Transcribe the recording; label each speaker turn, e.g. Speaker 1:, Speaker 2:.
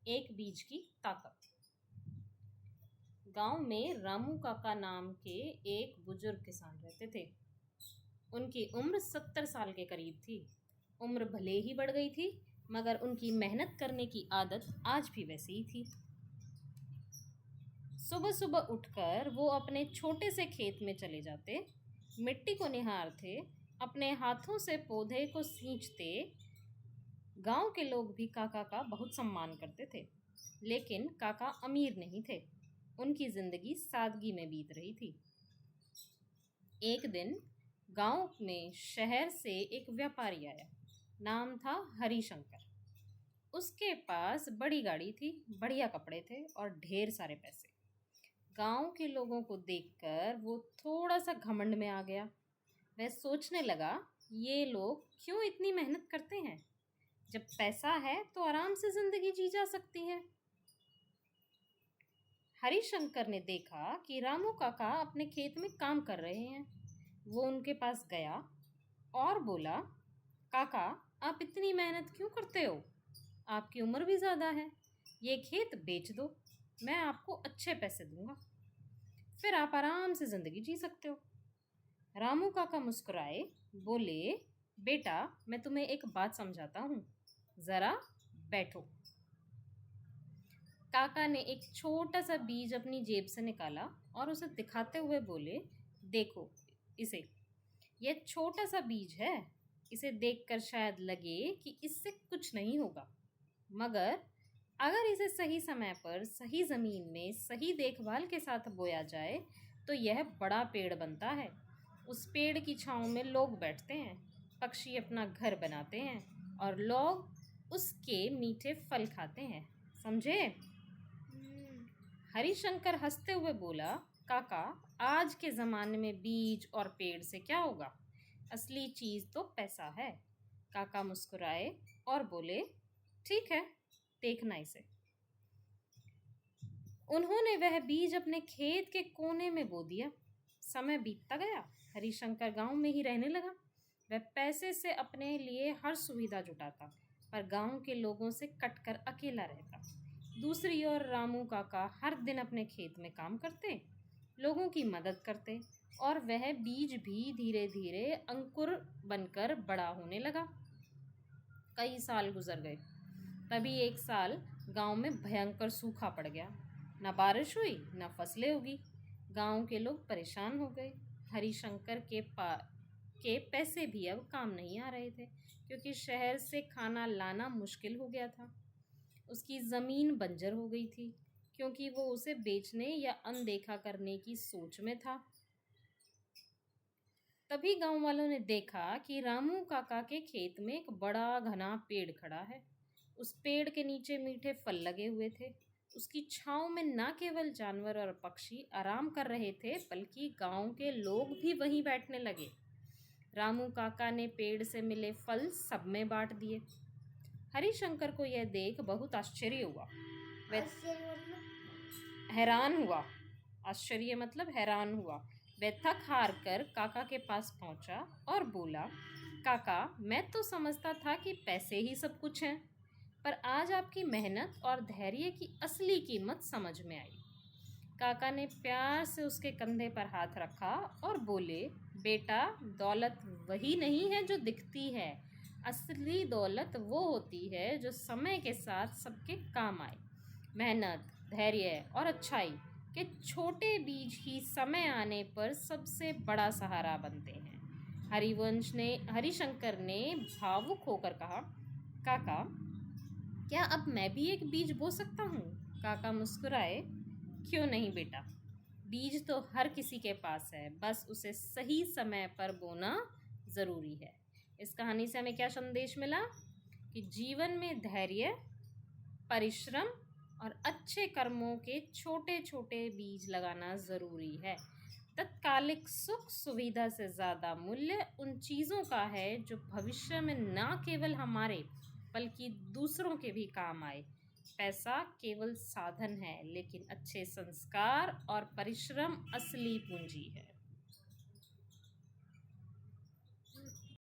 Speaker 1: एक बीज की ताकत। गांव में रामू काका नाम के एक बुजुर्ग किसान रहते थे। उनकी उम्र 70 साल के करीब थी। उम्र भले ही बढ़ गई थी, मगर उनकी मेहनत करने की आदत आज भी वैसी ही थी। सुबह सुबह उठकर वो अपने छोटे से खेत में चले जाते, मिट्टी को निहारते, अपने हाथों से पौधे को सींचते। गांव के लोग भी काका का बहुत सम्मान करते थे, लेकिन काका अमीर नहीं थे। उनकी जिंदगी सादगी में बीत रही थी। एक दिन गांव में शहर से एक व्यापारी आया। नाम था हरिशंकर। उसके पास बड़ी गाड़ी थी, बढ़िया कपड़े थे और ढेर सारे पैसे। गांव के लोगों को देखकर वो थोड़ा सा घमंड में आ गया। वह सोचने लगा, ये लोग क्यों इतनी मेहनत करते हैं? जब पैसा है तो आराम से जिंदगी जी जा सकती है। हरिशंकर ने देखा कि रामू काका अपने खेत में काम कर रहे हैं। वो उनके पास गया और बोला, काका, आप इतनी मेहनत क्यों करते हो? आपकी उम्र भी ज़्यादा है। ये खेत बेच दो, मैं आपको अच्छे पैसे दूंगा, फिर आप आराम से ज़िंदगी जी सकते हो। रामू काका मुस्कुराए, बोले, बेटा, मैं तुम्हें एक बात समझाता हूँ, ज़रा बैठो। काका ने एक छोटा सा बीज अपनी जेब से निकाला और उसे दिखाते हुए बोले, देखो इसे, यह छोटा सा बीज है। इसे देखकर शायद लगे कि इससे कुछ नहीं होगा, मगर अगर इसे सही समय पर सही ज़मीन में सही देखभाल के साथ बोया जाए तो यह बड़ा पेड़ बनता है। उस पेड़ की छाँव में लोग बैठते हैं, पक्षी अपना घर बनाते हैं और लोग उसके मीठे फल खाते हैं। समझे? हरिशंकर हंसते हुए बोला, काका, आज के ज़माने में बीज और पेड़ से क्या होगा? असली चीज़ तो पैसा है। काका मुस्कुराए और बोले, ठीक है, देखना इसे। उन्होंने वह बीज अपने खेत के कोने में बो दिया। समय बीतता गया। हरिशंकर गांव में ही रहने लगा। वह पैसे से अपने लिए हर सुविधा जुटाता, पर गांव के लोगों से कटकर अकेला रहता। दूसरी ओर रामू काका हर दिन अपने खेत में काम करते, लोगों की मदद करते, और वह बीज भी धीरे धीरे अंकुर बनकर बड़ा होने लगा। कई साल गुजर गए। तभी एक साल गांव में भयंकर सूखा पड़ गया। न बारिश हुई, न फसलें उगी। गांव के लोग परेशान हो गए। हरिशंकर के पैसे भी अब काम नहीं आ रहे थे, क्योंकि शहर से खाना लाना मुश्किल हो गया था। उसकी ज़मीन बंजर हो गई थी, क्योंकि वो उसे बेचने या अनदेखा करने की सोच में था। तभी गांव वालों ने देखा कि रामू काका के खेत में एक बड़ा घना पेड़ खड़ा है। उस पेड़ के नीचे मीठे फल लगे हुए थे। उसकी छांव में न केवल जानवर और पक्षी आराम कर रहे थे, बल्कि गांव के लोग भी वहीं बैठने लगे। रामू काका ने पेड़ से मिले फल सब में बांट दिए। हरिशंकर को यह देख बहुत आश्चर्य हुआ। हैरान हुआ। आश्चर्य मतलब हैरान हुआ। वह थक हार कर काका के पास पहुंचा और बोला, काका, मैं तो समझता था कि पैसे ही सब कुछ हैं, पर आज आपकी मेहनत और धैर्य की असली कीमत समझ में आई। काका ने प्यार से उसके कंधे पर हाथ रखा और बोले, बेटा, दौलत वही नहीं है जो दिखती है। असली दौलत वो होती है जो समय के साथ सबके काम आए। मेहनत, धैर्य और अच्छाई के छोटे बीज ही समय आने पर सबसे बड़ा सहारा बनते हैं। हरिशंकर ने भावुक होकर कहा, काका, क्या अब मैं भी एक बीज बो सकता हूँ? काका मुस्कुराए, क्यों नहीं बेटा, बीज तो हर किसी के पास है, बस उसे सही समय पर बोना ज़रूरी है। इस कहानी से हमें क्या संदेश मिला? कि जीवन में धैर्य, परिश्रम और अच्छे कर्मों के छोटे छोटे बीज लगाना ज़रूरी है। तत्कालिक सुख सुविधा से ज़्यादा मूल्य उन चीज़ों का है जो भविष्य में न केवल हमारे बल्कि दूसरों के भी काम आए। पैसा केवल साधन है, लेकिन अच्छे संस्कार और परिश्रम असली पूंजी है।